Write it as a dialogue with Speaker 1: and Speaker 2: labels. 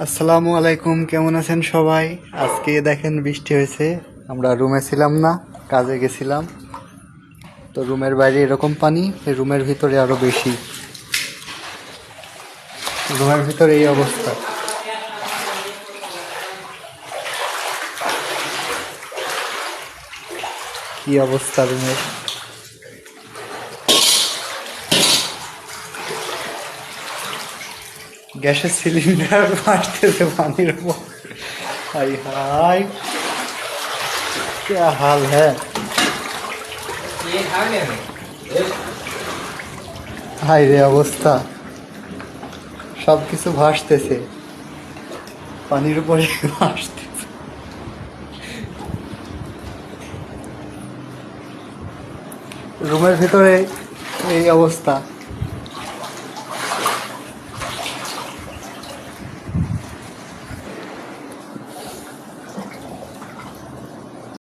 Speaker 1: আসসালামু আলাইকুম, কেমন আছেন সবাই? আজকে দেখেন বৃষ্টি হয়েছে। আমরা রুমে ছিলাম না, কাজে গেছিলাম। তো রুমের বাইরে এরকম পানি, রুমের ভিতরে আরো বেশি। রুমের ভিতরে এই অবস্থা। কি অবস্থা রুমের! গ্যাসের সিলিন্ডার আসতেছে পানির উপর। হাই হাই, क्या हाल है! হাই রে অবস্থা, সব কিছু ভাসতেছে পানির উপরে, ভাসতেছে। রুমের ভিতরে এই অবস্থা।